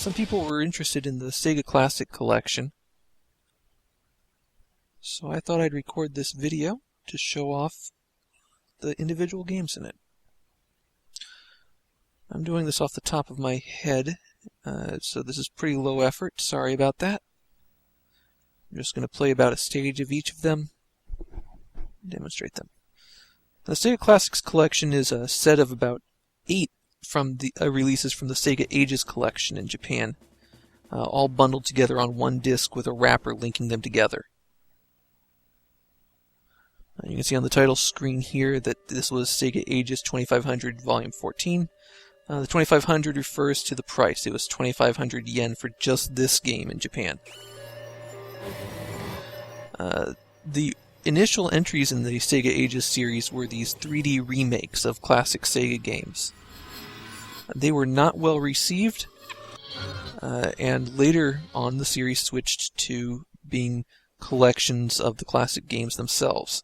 Some people were interested in the Sega Classic Collection, so I thought I'd record this video to show off the individual games in it. I'm doing this off the top of my head, so this is pretty low effort. Sorry about that. I'm just going to play about a stage of each of them, demonstrate them. The Sega Classics Collection is a set of about 8 from the releases from the Sega Ages Collection in Japan, all bundled together on one disc with a wrapper linking them together. You can see on the title screen here that this was Sega Ages 2500 Volume 14. The 2500 refers to the price. It was 2,500 yen for just this game in Japan. The initial entries in the Sega Ages series were these 3D remakes of classic Sega games. They were not well received, and later on the series switched to being collections of the classic games themselves.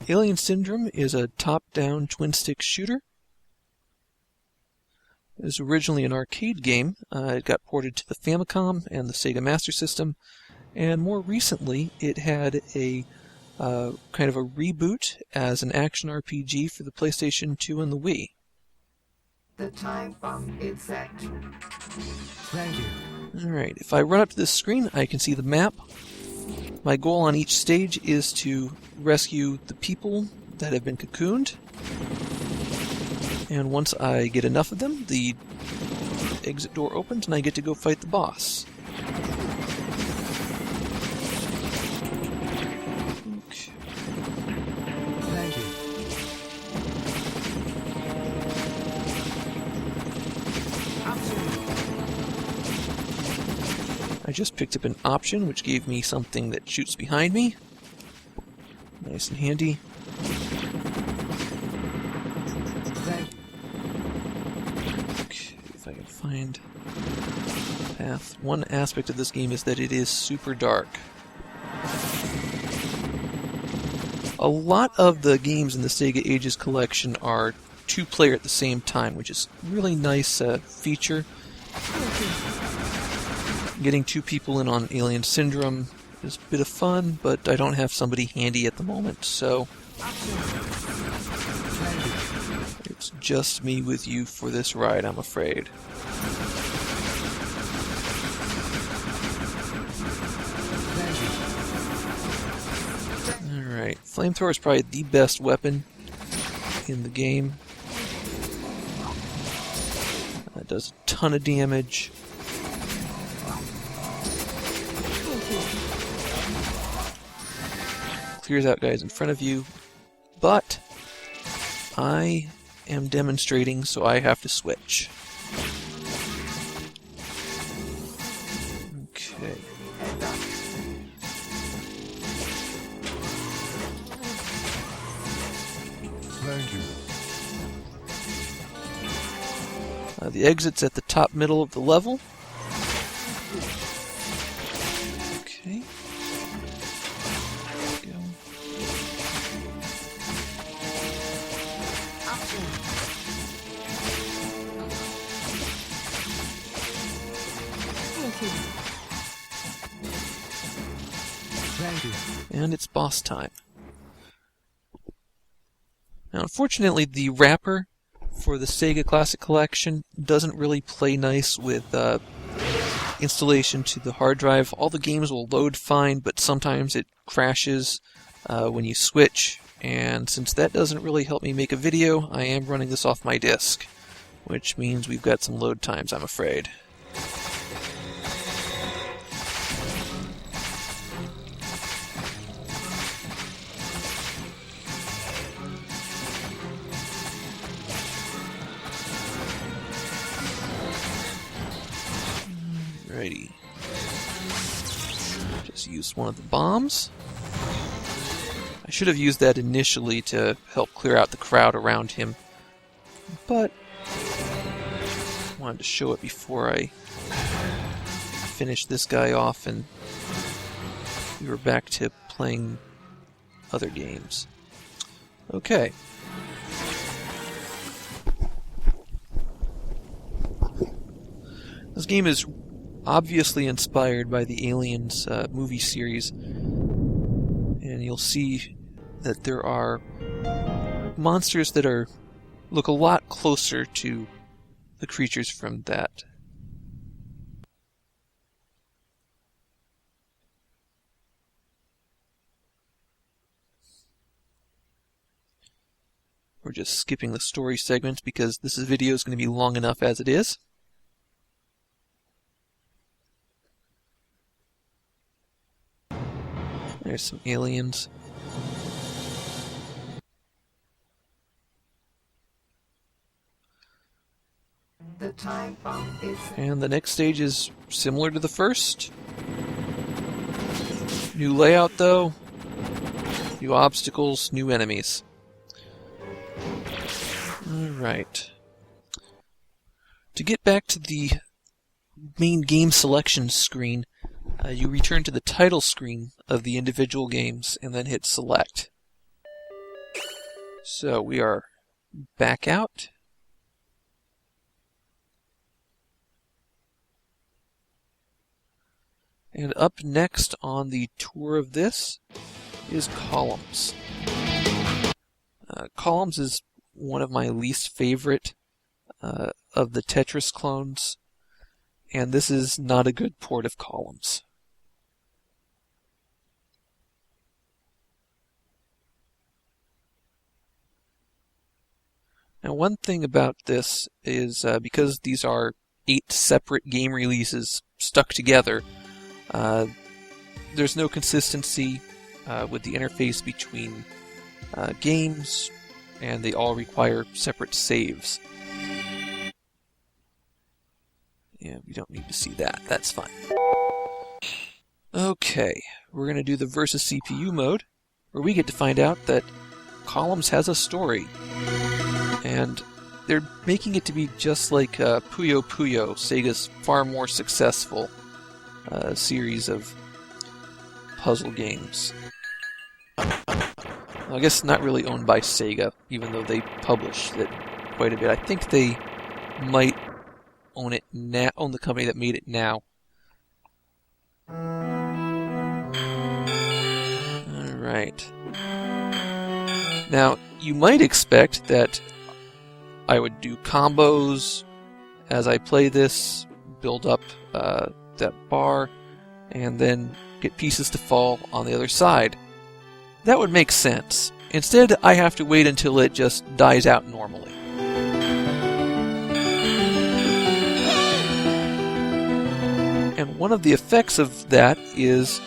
Alien Syndrome is a top-down twin-stick shooter. It was originally an arcade game. It got ported to the Famicom and the Sega Master System, and more recently it had a kind of a reboot as an action RPG for the PlayStation 2 and the Wii. The time bomb is set. Thank you. Alright, if I run up to this screen, I can see the map. My goal on each stage is to rescue the people that have been cocooned. And once I get enough of them, the exit door opens and I get to go fight the boss. Okay. Thank you. I just picked up an option which gave me something that shoots behind me. Nice and handy. Okay, if I can find a path. One aspect of this game is that it is super dark. A lot of the games in the Sega Ages collection are two-player at the same time, which is a really nice feature. Getting 2 people in on Alien Syndrome is a bit of fun, but I don't have somebody handy at the moment, so it's just me with you for this ride, I'm afraid. Alright, Flamethrower is probably the best weapon in the game. It does a ton of damage. Clears out guys in front of you, but I am demonstrating, so I have to switch. Okay. Thank you. The exit's at the top middle of the level. Okay. Thank you. And it's boss time. Now, unfortunately, the wrapper for the Sega Classic Collection doesn't really play nice with installation to the hard drive. All the games will load fine, but sometimes it crashes when you switch. And since that doesn't really help me make a video, I am running this off my disk, which means we've got some load times, I'm afraid. Alrighty. Just use one of the bombs. I should have used that initially to help clear out the crowd around him, but I wanted to show it before I finish this guy off and we were back to playing other games. Okay. This game is obviously inspired by the Aliens movie series, and you'll see that there are monsters that look a lot closer to the creatures from that. We're just skipping the story segment because this video is going to be long enough as it is. There's some aliens. The time bomb is set. And the next stage is similar to the first. New layout though. New obstacles, new enemies. Alright. To get back to the main game selection screen, you return to the title screen of the individual games and then hit select. So we are back out. And up next on the tour of this is Columns. Columns is one of my least favorite of the Tetris clones, and this is not a good port of Columns. Now, one thing about this is because these are 8 separate game releases stuck together, there's no consistency with the interface between games, and they all require separate saves. Yeah, we don't need to see that. That's fine. Okay, we're going to do the versus CPU mode, where we get to find out that Columns has a story. And they're making it to be just like Puyo Puyo, Sega's far more successful series of puzzle games. Well, I guess not really owned by Sega, even though they publish it quite a bit. I think they might own it now, own the company that made it now. Alright. Now, you might expect that I would do combos as I play this, build up that bar, and then get pieces to fall on the other side. That would make sense. Instead, I have to wait until it just dies out normally. And one of the effects of that is,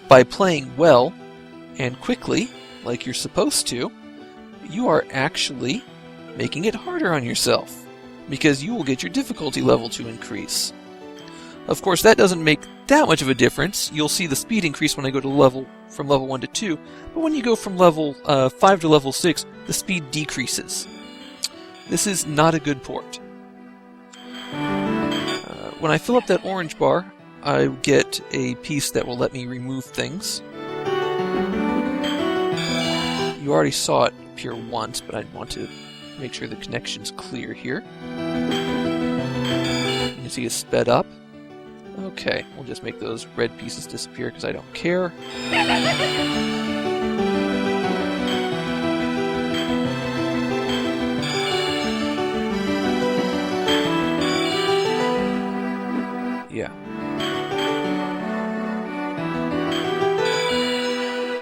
by playing well and quickly, like you're supposed to, you are actually making it harder on yourself, because you will get your difficulty level to increase. Of course, that doesn't make that much of a difference. You'll see the speed increase when I go to from level 1 to 2, but when you go from level 5 to level 6, the speed decreases. This is not a good port. When I fill up that orange bar, I get a piece that will let me remove things. You already saw it appear once, but I want to make sure the connection's clear here. You can see it's sped up. Okay, we'll just make those red pieces disappear because I don't care. Yeah.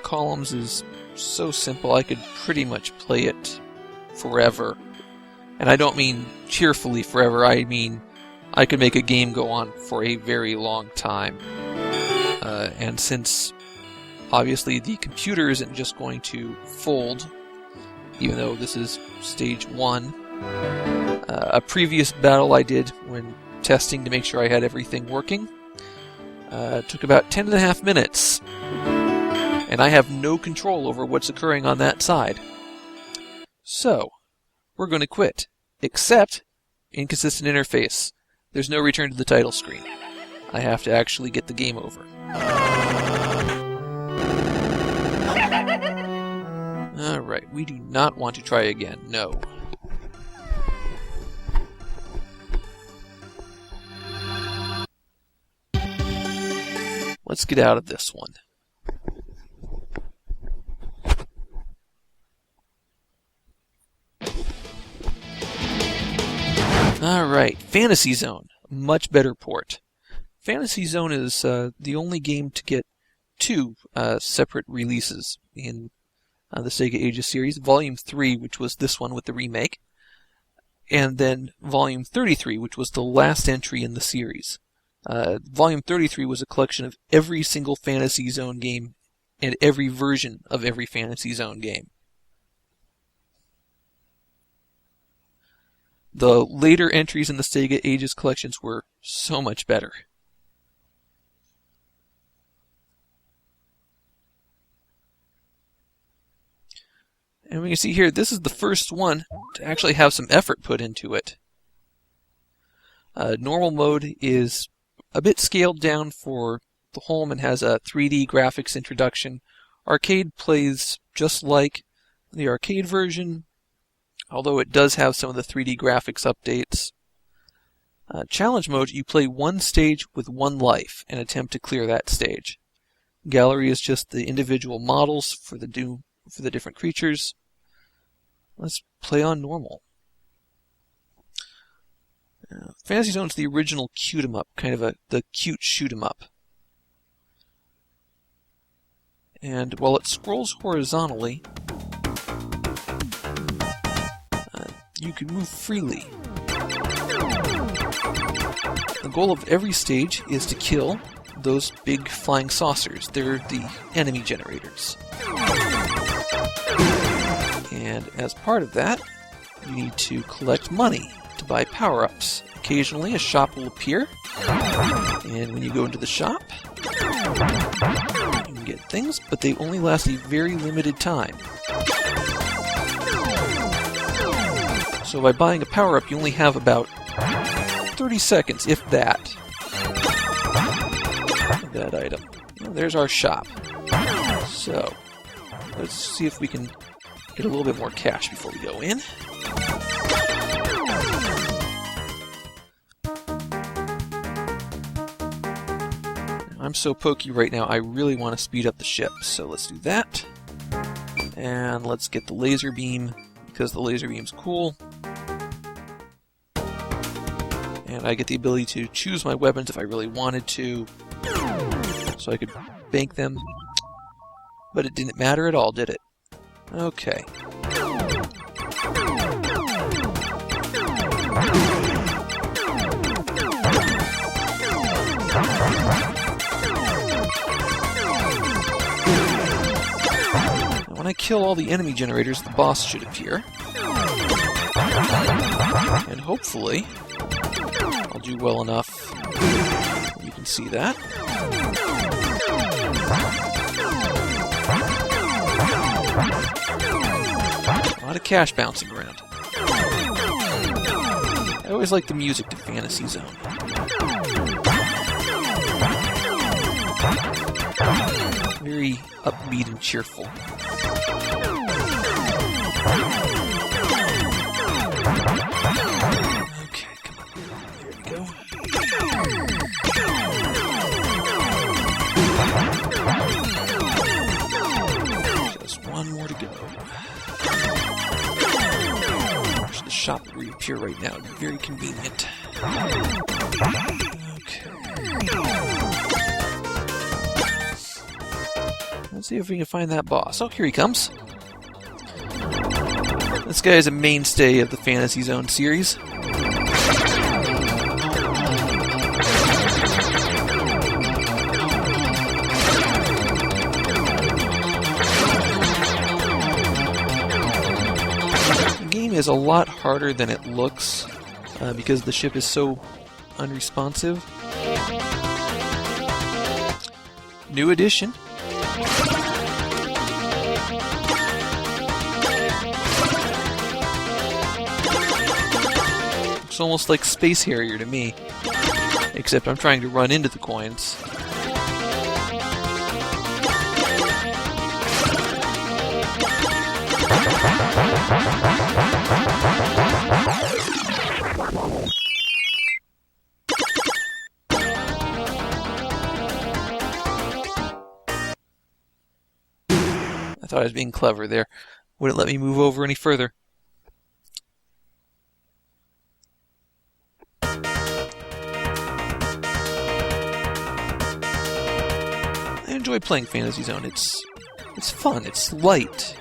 Columns is so simple, I could pretty much play it forever. And I don't mean cheerfully forever, I mean I could make a game go on for a very long time. And since obviously the computer isn't just going to fold, even though this is stage 1, a previous battle I did when testing to make sure I had everything working took about 10.5 minutes. And I have no control over what's occurring on that side. So, we're going to quit. Except, inconsistent interface. There's no return to the title screen. I have to actually get the game over. Alright, we do not want to try again. No. let's get out of this one. Alright, Fantasy Zone. Much better port. Fantasy Zone is the only game to get two separate releases in the Sega Ages series. Volume 3, which was this one with the remake, and then Volume 33, which was the last entry in the series. Volume 33 was a collection of every single Fantasy Zone game and every version of every Fantasy Zone game. The later entries in the Sega Ages collections were so much better. And we can see here, this is the first one to actually have some effort put into it. Normal mode is a bit scaled down for the home and has a 3D graphics introduction. Arcade plays just like the arcade version, although it does have some of the 3D graphics updates. Challenge mode, you play one stage with one life and attempt to clear that stage. Gallery is just the individual models for the different creatures. Let's play on normal. Fantasy Zone's the original cute 'em up, kind of the cute shoot 'em up. And while it scrolls horizontally, you can move freely. The goal of every stage is to kill those big flying saucers. They're the enemy generators. And as part of that, you need to collect money to buy power-ups. Occasionally a shop will appear, and when you go into the shop, you can get things, but they only last a very limited time. So by buying a power-up, you only have about 30 seconds, if that, of that item. Well, there's our shop. So, let's see if we can get a little bit more cash before we go in. I'm so pokey right now, I really want to speed up the ship, so let's do that. And let's get the laser beam, because the laser beam's cool. And I get the ability to choose my weapons if I really wanted to, so I could bank them. But it didn't matter at all, did it? Okay. When I kill all the enemy generators, the boss should appear. And hopefully, I'll do well enough. You can see that. A lot of cash bouncing around. I always like the music to Fantasy Zone. Very upbeat and cheerful. Okay, come on. Here we go. Just one more to go. There's the shop will reappear right now. It'd be very convenient. Okay. Let's see if we can find that boss. Oh, here he comes. This guy is a mainstay of the Fantasy Zone series. The game is a lot harder than it looks because the ship is so unresponsive. New edition. Looks almost like Space Harrier to me, except I'm trying to run into the coins. thought I was being clever there. Wouldn't let me move over any further. I enjoy playing Fantasy Zone. It's fun, it's light,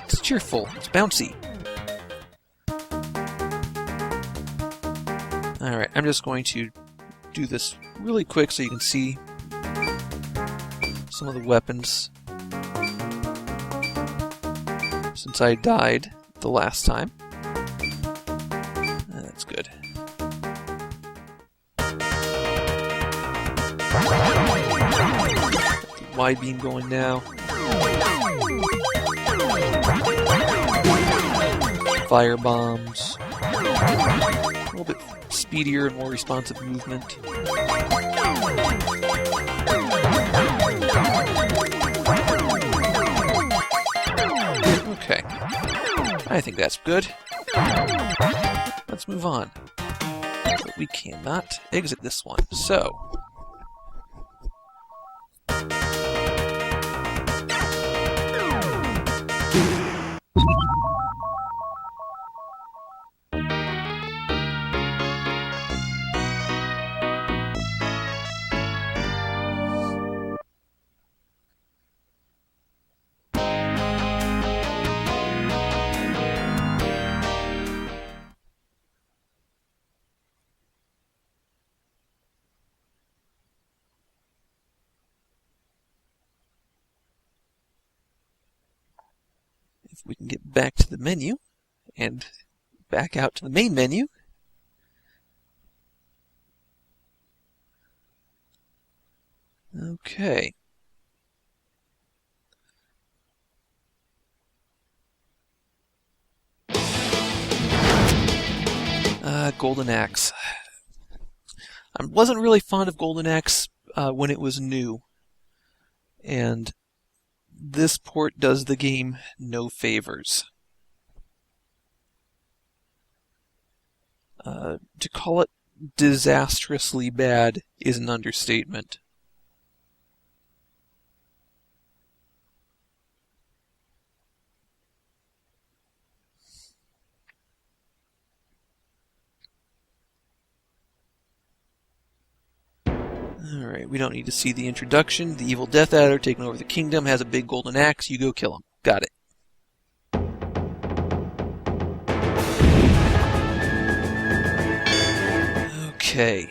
it's cheerful, it's bouncy. Alright, I'm just going to do this really quick so you can see some of the weapons since I died the last time. That's good. Wide beam going now. Fire bombs. A little bit speedier and more responsive movement. Okay. I think that's good. Let's move on. But we cannot exit this one, so... if we can get back to the menu and back out to the main menu. Okay. Golden Axe. I wasn't really fond of Golden Axe when it was new, and this port does the game no favors. To call it disastrously bad is an understatement. Alright, we don't need to see the introduction. The evil Death Adder taking over the kingdom has a big golden axe. You go kill him. Got it. Okay.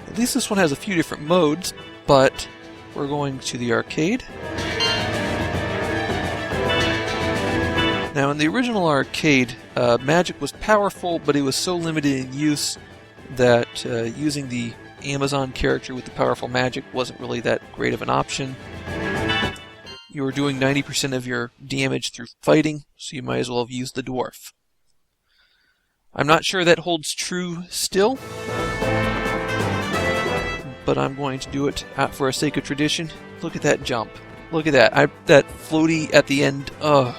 At least this one has a few different modes, but we're going to the arcade. Now, in the original arcade, magic was powerful, but it was so limited in use that using the Amazon character with the powerful magic wasn't really that great of an option. You were doing 90% of your damage through fighting, so you might as well have used the dwarf. I'm not sure that holds true still, but I'm going to do it for a sake of tradition. Look at that jump. Look at that. That floaty at the end. Ugh.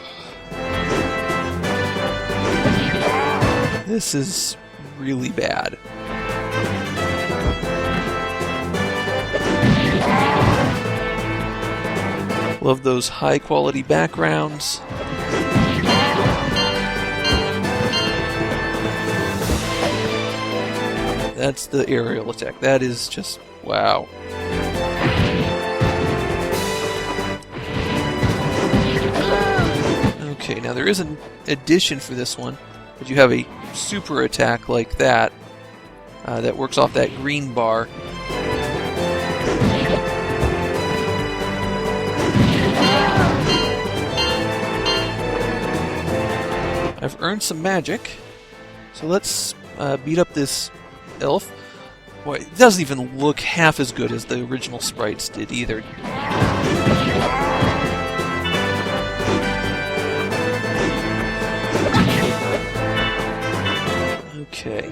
This is really bad. Love those high quality backgrounds. That's the aerial attack. That is just wow. Okay, now there is an addition for this one, but you have a super attack like that that works off that green bar. I've earned some magic, so let's beat up this elf. Boy, it doesn't even look half as good as the original sprites did either. Okay.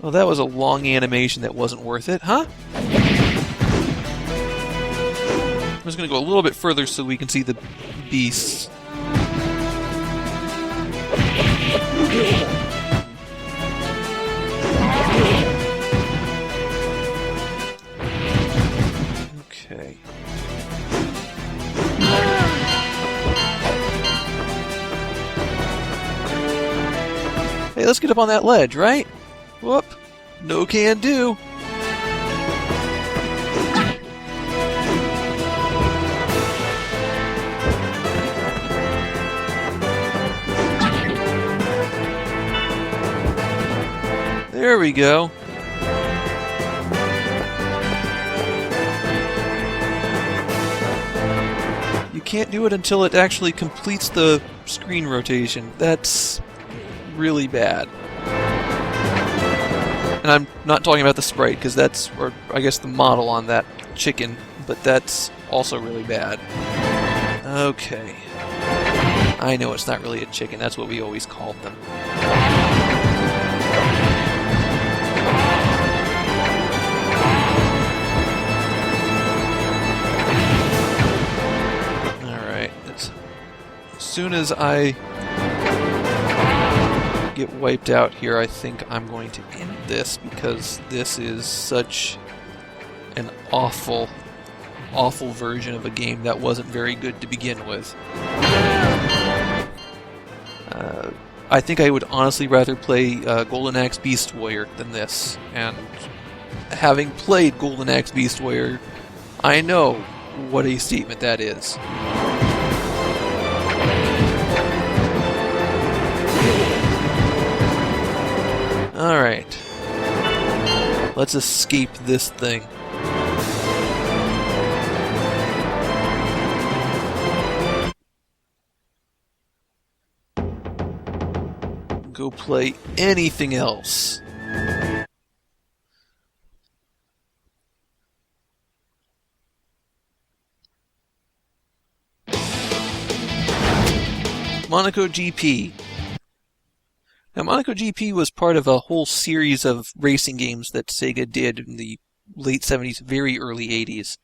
Well, that was a long animation that wasn't worth it, huh? just going to go a little bit further so we can see the beasts. Okay. Hey, let's get up on that ledge, right? Whoop. No can do. There we go. You can't do it until it actually completes the screen rotation. That's really bad. And I'm not talking about the sprite, because that's, or I guess the model on that chicken, but that's also really bad. Okay. I know it's not really a chicken, that's what we always called them. Alright, as soon as I get wiped out here, I think I'm going to end this, because this is such an awful version of a game that wasn't very good to begin with. I think I would honestly rather play Golden Axe Beast Warrior than this, and having played Golden Axe Beast Warrior, I know what a statement that is. Alright. Let's escape this thing. Go play anything else. Monaco GP. Now, Monaco GP was part of a whole series of racing games that Sega did in the late 70s, very early 80s.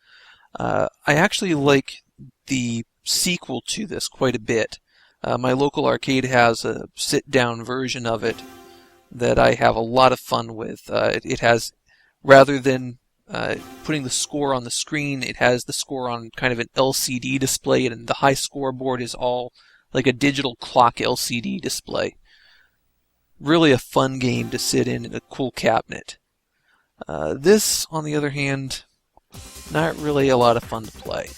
I actually like the sequel to this quite a bit. My local arcade has a sit-down version of it that I have a lot of fun with. It has, rather than putting the score on the screen, it has the score on kind of an LCD display, and the high scoreboard is all like a digital clock LCD display. Really a fun game to sit in a cool cabinet. This, on the other hand, not really a lot of fun to play.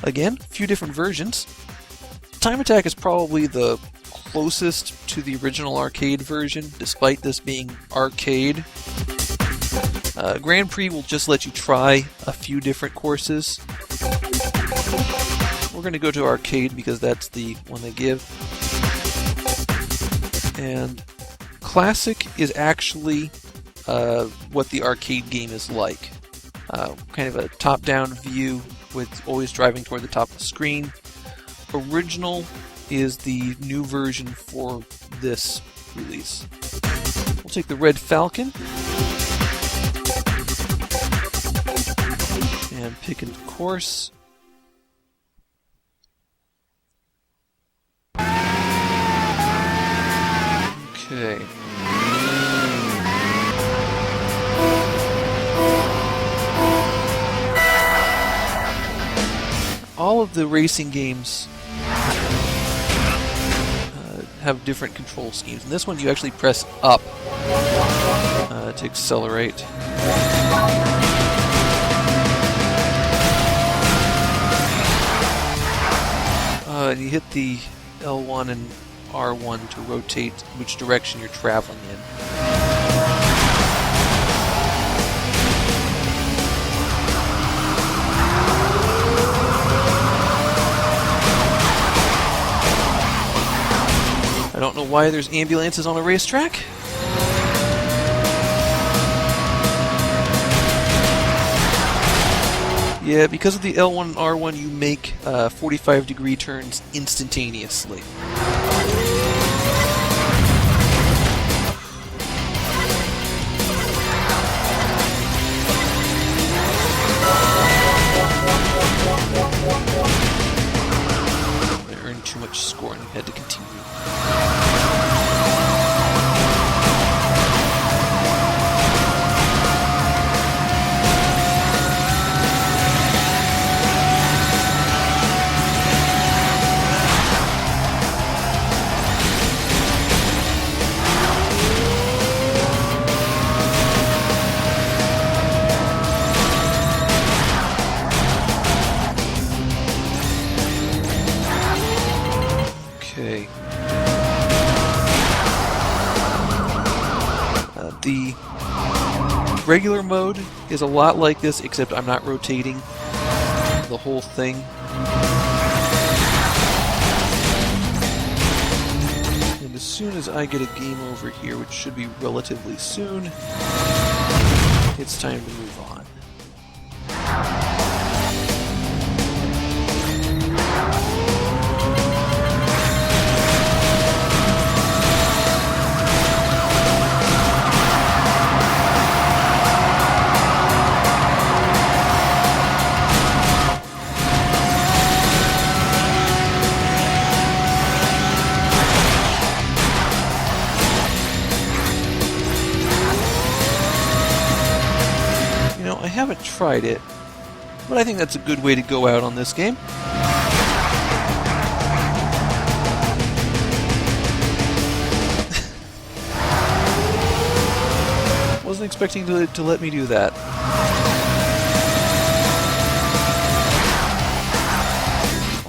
Again, a few different versions. Time Attack is probably the closest to the original arcade version, despite this being arcade. Grand Prix will just let you try a few different courses. We're going to go to arcade because that's the one they give. And Classic is actually what the arcade game is like. Kind of a top-down view with always driving toward the top of the screen. Original is the new version for this release. We'll take the Red Falcon and pick a course. Okay. All of the racing games have different control schemes. In this one, you actually press up to accelerate. And you hit the L1 and R1 to rotate which direction you're traveling in. I don't know why there's ambulances on a racetrack. Yeah, because of the L1 and R1, you make 45-degree turns instantaneously. much scoring we had to continue. Okay. The regular mode is a lot like this, except I'm not rotating the whole thing. And as soon as I get a game over here, which should be relatively soon, it's time to move on. I haven't tried it, but I think that's a good way to go out on this game. Wasn't expecting to let me do that.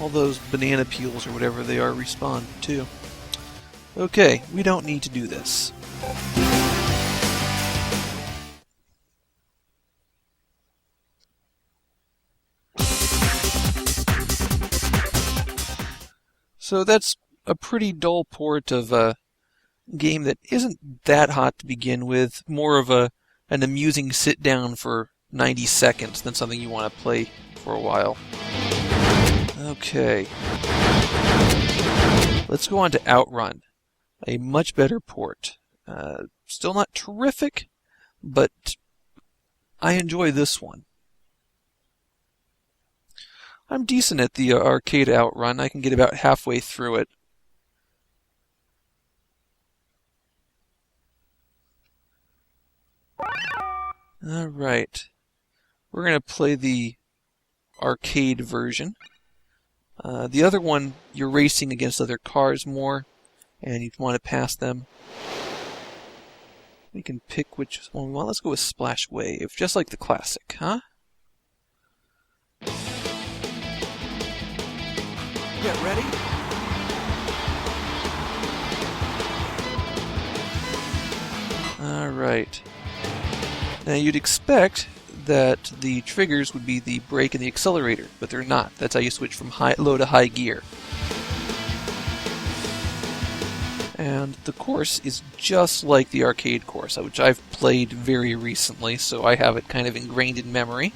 All those banana peels or whatever they are respond too. Okay, we don't need to do this. So that's a pretty dull port of a game that isn't that hot to begin with. More of an amusing sit-down for 90 seconds than something you want to play for a while. Okay. Let's go on to Outrun. A much better port. Still not terrific, but I enjoy this one. I'm decent at the arcade Outrun. I can get about halfway through it. Alright. We're going to play the arcade version. The other one, you're racing against other cars more, and you want to pass them. We can pick which one we want. Let's go with Splash Wave, just like the classic, huh? Get ready. Alright. Now you'd expect that the triggers would be the brake and the accelerator, but they're not. That's how you switch from low to high gear. And the course is just like the arcade course, which I've played very recently, so I have it kind of ingrained in memory.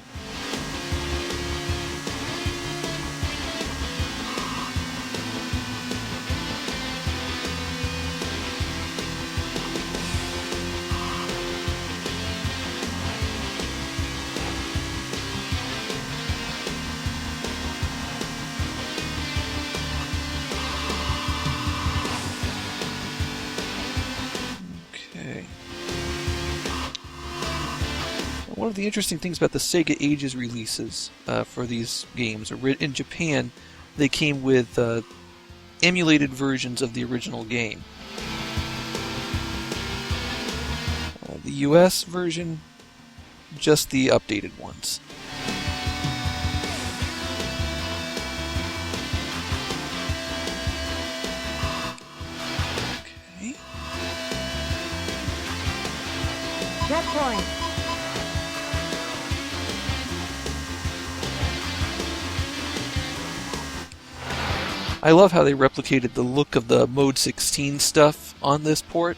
One of the interesting things about the Sega Ages releases for these games, in Japan, they came with emulated versions of the original game. The US version, just the updated ones. Okay. Checkpoint. I love how they replicated the look of the Mode 16 stuff on this port.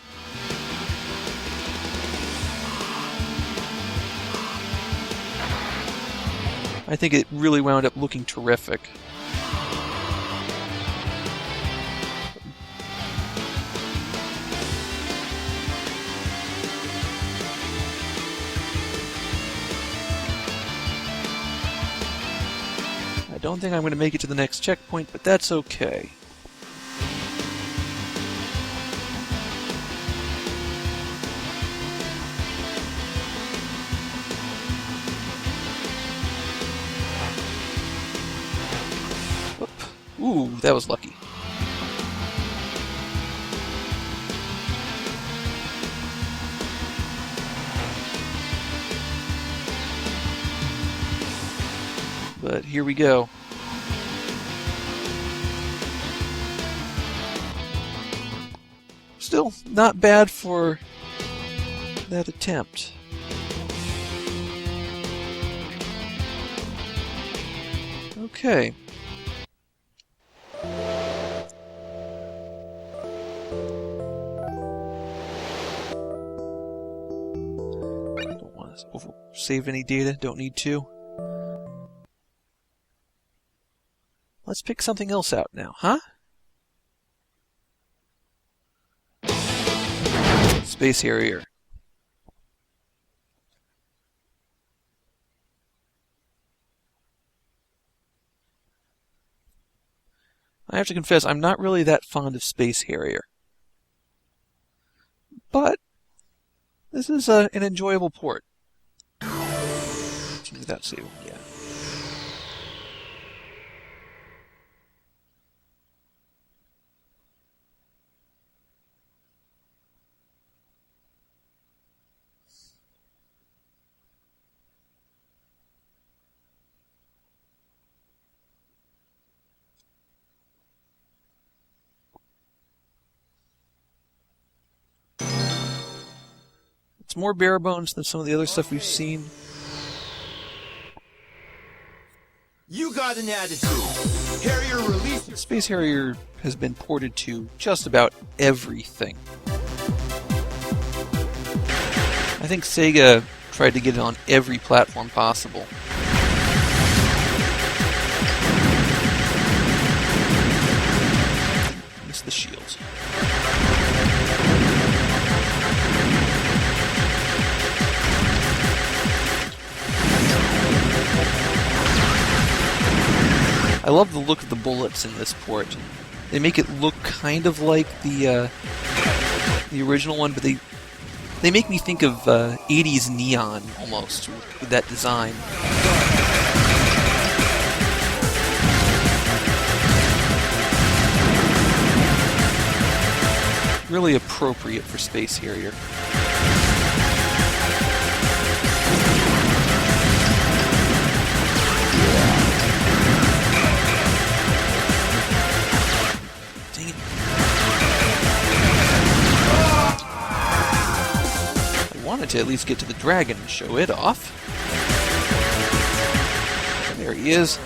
I think it really wound up looking terrific. I don't think I'm going to make it to the next checkpoint, but that's okay. that was lucky. But here we go. Still not bad for that attempt. Okay. Don't want to save any data, don't need to. Let's pick something else out now, huh? Space Harrier. I have to confess, I'm not really that fond of Space Harrier. But this is an enjoyable port. Without saving, yeah. It's more bare bones than some of the other stuff we've seen. You got an attitude. Harrier released. Space Harrier has been ported to just about everything. I think Sega tried to get it on every platform possible. Miss the shields. I love the look of the bullets in this port. They make it look kind of like the original one, but they make me think of 80s neon almost with that design. Really appropriate for Space Harrier. Wanted to at least get to the dragon and show it off. And there he is.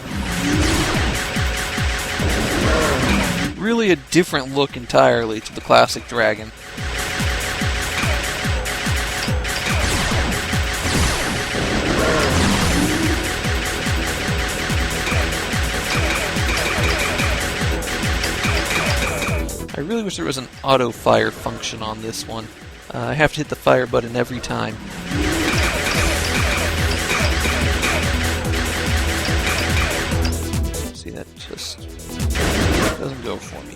Really a different look entirely to the classic dragon. I really wish there was an auto fire function on this one. I have to hit the fire button every time. See, that just doesn't go for me.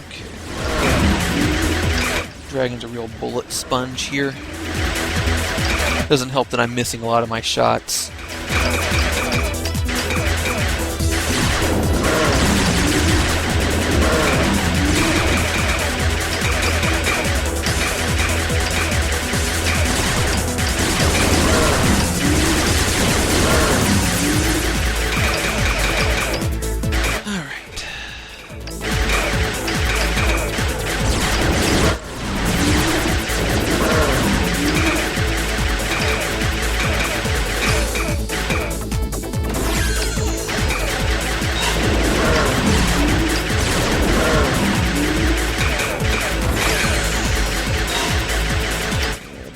Okay. Dragon's a real bullet sponge here. Doesn't help that I'm missing a lot of my shots.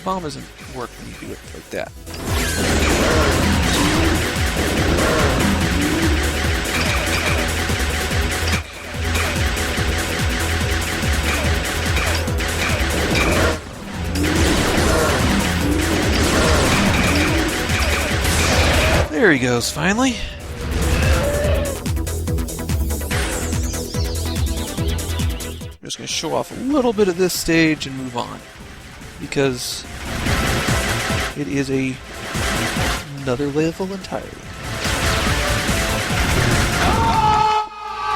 Bomb doesn't work when you do it like that. There he goes, finally. I'm just going to show off a little bit of this stage and move on. Because It is another level entirely.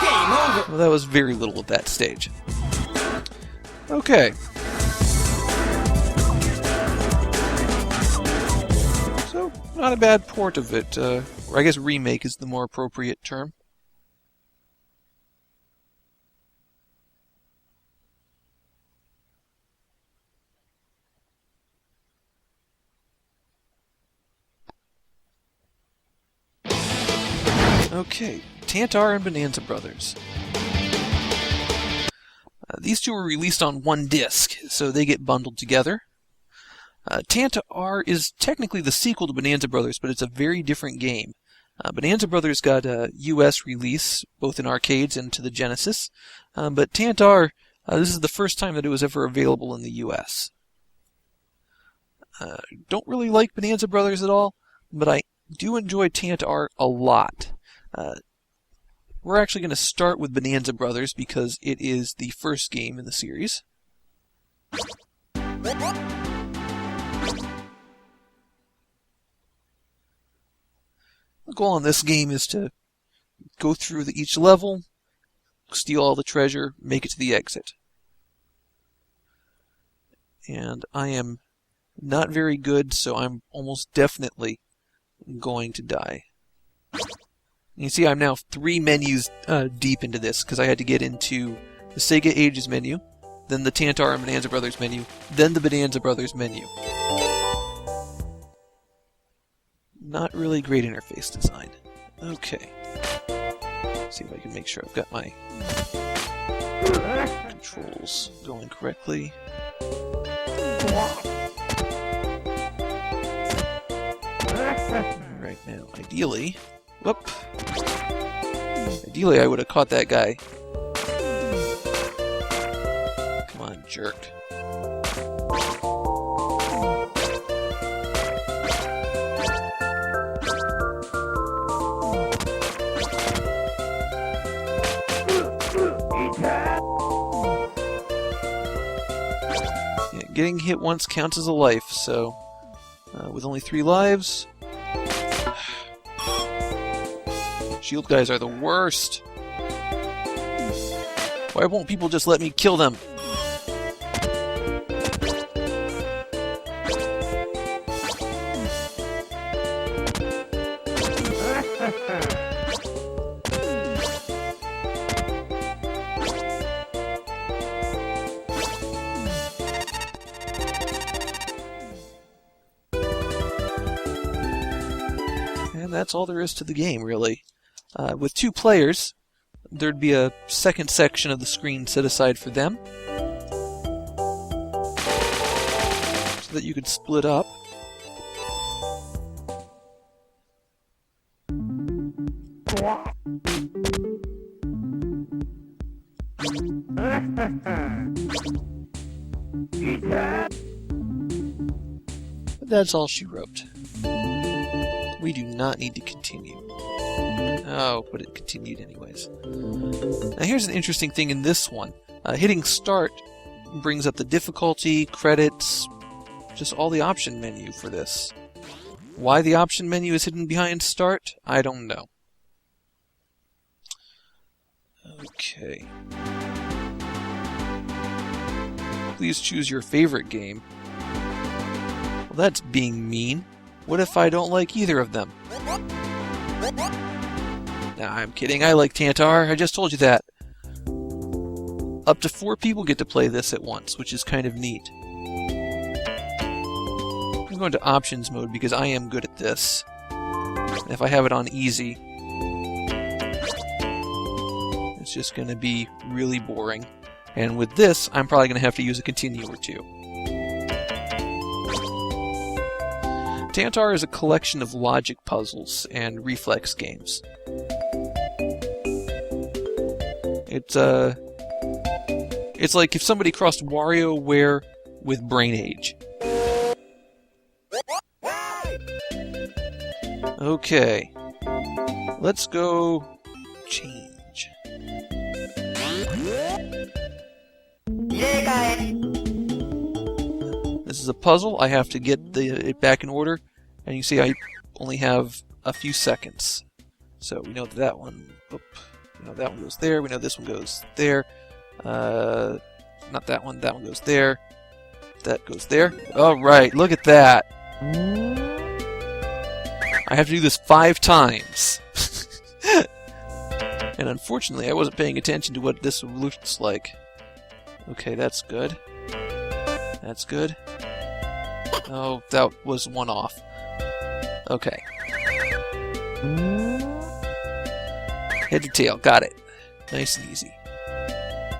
Game over. Well, that was very little at that stage. Okay. So, not a bad port of it. Or I guess remake is the more appropriate term. Okay, Tantar and Bonanza Brothers. These two were released on one disc, so they get bundled together. Tantar is technically the sequel to Bonanza Brothers, but it's a very different game. Bonanza Brothers got a US release, both in arcades and to the Genesis, but Tantar, this is the first time that it was ever available in the US. Don't really like Bonanza Brothers at all, but I do enjoy Tantar a lot. We're actually going to start with Bonanza Brothers because it is the first game in the series. The goal on this game is to go through each level, steal all the treasure, make it to the exit. And I am not very good, so I'm almost definitely going to die. You see, I'm now 3 menus deep into this, because I had to get into the Sega Ages menu, then the Tantar and Bonanza Brothers menu, then the Bonanza Brothers menu. Not really great interface design. Okay. Let's see if I can make sure I've got my controls going correctly. Right now, ideally... Whoop. Ideally, I would have caught that guy. Come on, jerk. Yeah, getting hit once counts as a life, so with only 3 lives... Shield guys are the worst. Why won't people just let me kill them? And that's all there is to the game, really. With 2 players, there'd be a second section of the screen set aside for them, so that you could split up. But that's all she wrote. We do not need to continue. Oh, but it continued anyways. Now here's an interesting thing in this one. Hitting start brings up the difficulty, credits, just all the option menu for this. Why the option menu is hidden behind start, I don't know. Okay. Please choose your favorite game. Well, that's being mean. What if I don't like either of them? Nah, I'm kidding. I like Tantar. I just told you that. Up to 4 people get to play this at once, which is kind of neat. I'm going to options mode because I am good at this. If I have it on easy, it's just going to be really boring. And with this, I'm probably going to have to use a continue or 2. Tantar is a collection of logic puzzles and reflex games. It's like if somebody crossed WarioWare with Brain Age. Okay. Let's go change. This is a puzzle. I have to get it back in order, and you see I only have a few seconds. So we know that one. We know that one goes there. We know this one goes there. Not that one. That one goes there. That goes there. All right, look at that. I have to do this 5 times. And unfortunately, I wasn't paying attention to what this looks like. Okay, that's good. That's good. Oh, that was one off. Okay. Head to tail, got it. Nice and easy.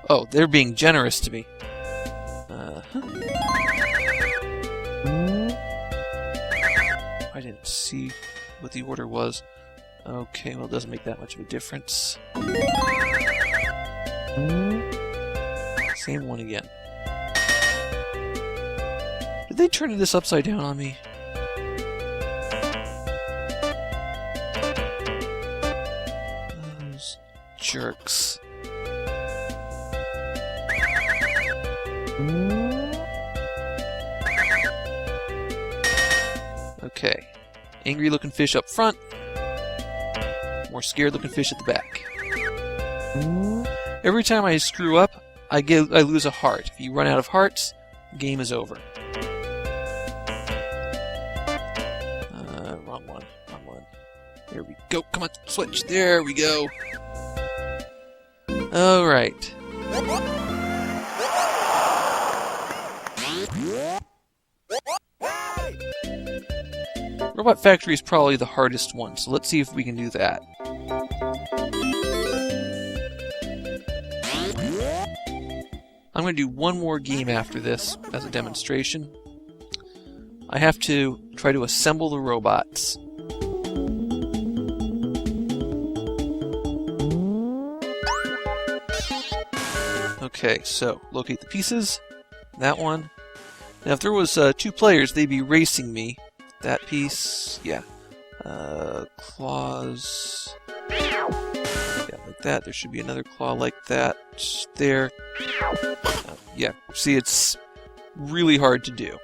Oh, they're being generous to me. I didn't see what the order was. Okay, well, it doesn't make that much of a difference. Same one again. Did they turn this upside down on me? Those jerks. Okay. Angry looking fish up front. More scared looking fish at the back. Every time I screw up, I lose a heart. If you run out of hearts, the game is over. Wrong one. Wrong one. There we go. Come on, switch. There we go. Alright. Robot Factory is probably the hardest one, so let's see if we can do that. I'm going to do one more game after this as a demonstration. I have to try to assemble the robots. Okay, so locate the pieces. That one. Now, if there was 2 players, they'd be racing me. That piece, yeah. Claws. Yeah, like that. There should be another claw like that. There. Yeah, see, it's really hard to do.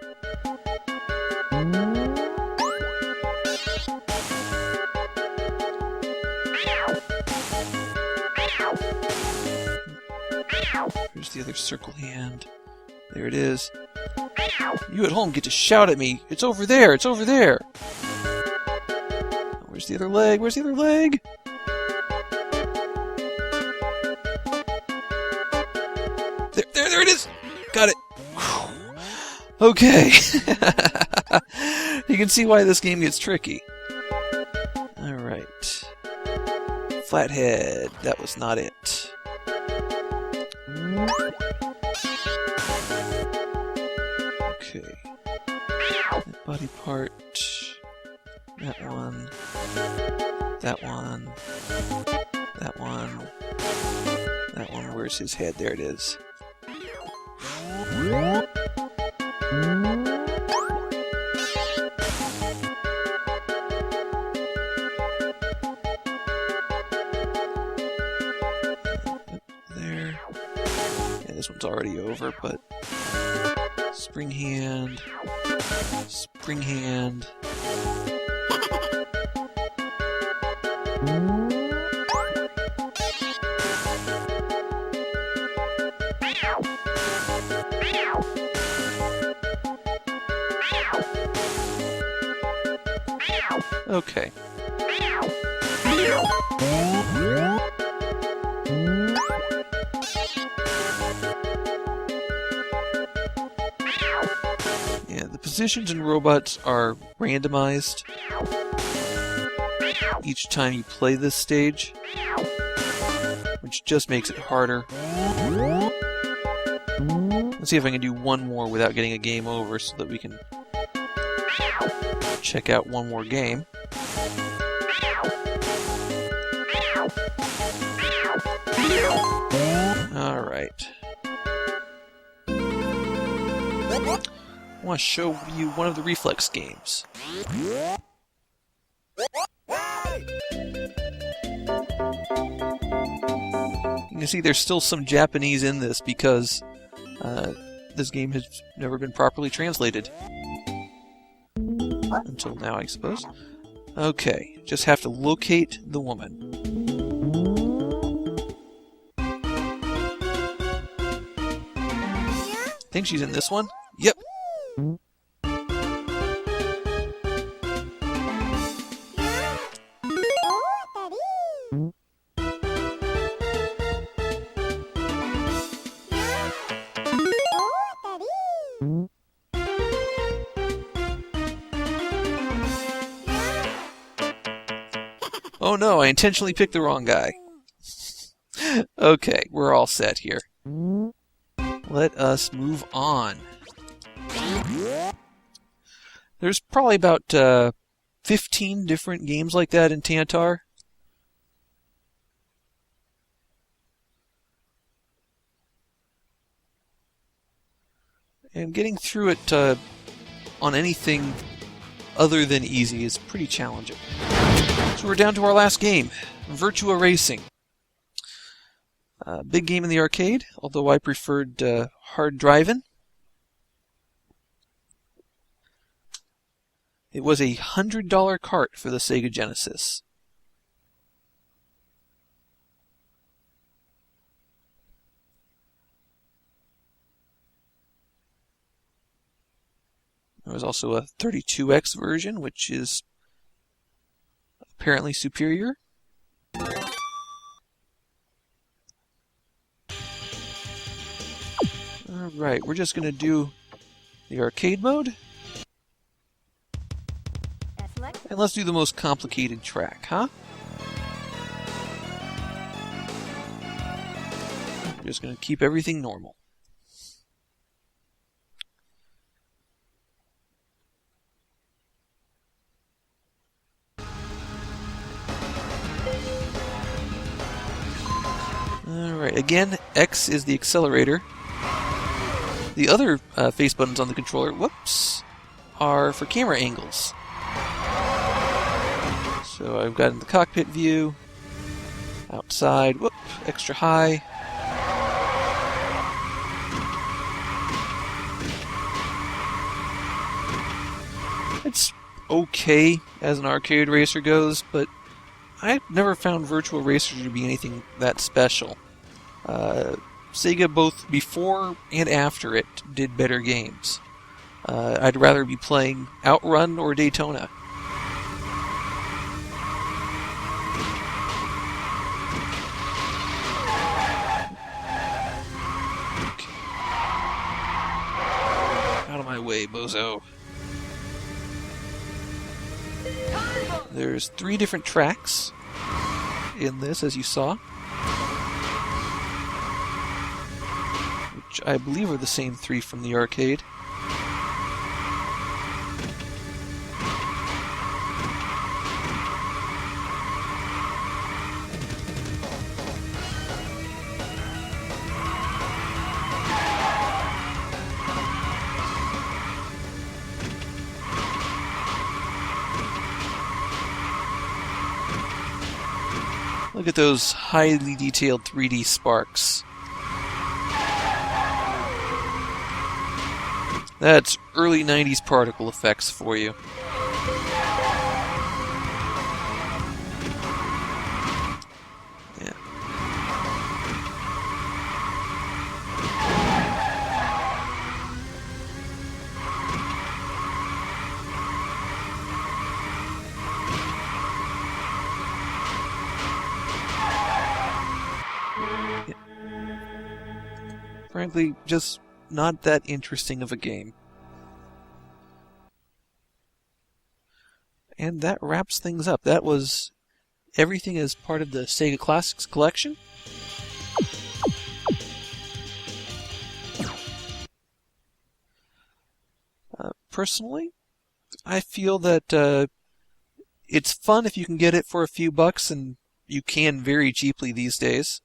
Here's the other circle hand. There it is. You at home get to shout at me. It's over there. It's over there. Where's the other leg? Where's the other leg? There it is. Got it. Whew. Okay. You can see why this game gets tricky. All right. Flathead. That was not it. Okay. That body part. That one. That one. That one. That one. Where's his head? There it is. There. Yeah, this one's already over, but spring hand. Spring hand. Okay. Yeah, the positions in robots are randomized each time you play this stage, which just makes it harder. Let's see if I can do one more without getting a game over so that we can check out one more game. Alright. I want to show you one of the reflex games. You can see there's still some Japanese in this because this game has never been properly translated. Until now, I suppose. Okay, just have to locate the woman. I think she's in this one. Yep. Oh no, I intentionally picked the wrong guy. Okay, we're all set here. Let us move on. There's probably about 15 different games like that in Tantar. And getting through it on anything other than easy is pretty challenging. So we're down to our last game, Virtua Racing. Big game in the arcade, although I preferred hard driving. It was a $100 cart for the Sega Genesis. There was also a 32X version, which is apparently superior. Alright, we're just going to do the arcade mode. And let's do the most complicated track, huh? I'm just going to keep everything normal. Alright, again, X is the accelerator. The other face buttons on the controller, whoops, are for camera angles. So I've got in the cockpit view, outside, whoop, extra high. It's okay as an arcade racer goes, but I've never found Virtua Racers to be anything that special. Sega, both before and after it, did better games. I'd rather be playing Outrun or Daytona. Okay. Out of my way, bozo. There's 3 different tracks in this, as you saw, which I believe are the same 3 from the arcade. Look at those highly detailed 3D sparks. That's early 90s particle effects for you. Yeah. Frankly, just not that interesting of a game. And that wraps things up. That was everything as part of the Sega Classics Collection. Personally, I feel that it's fun if you can get it for a few bucks, and you can very cheaply these days.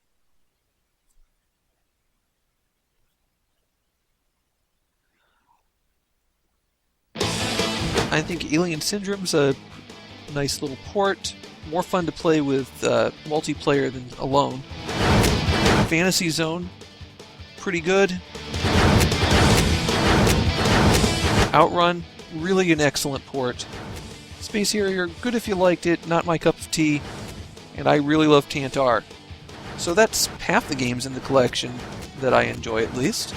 I think Alien Syndrome's a nice little port. More fun to play with multiplayer than alone. Fantasy Zone, pretty good. Outrun, really an excellent port. Space Harrier, good if you liked it, not my cup of tea, and I really love TNTR. So that's half the games in the collection that I enjoy, at least.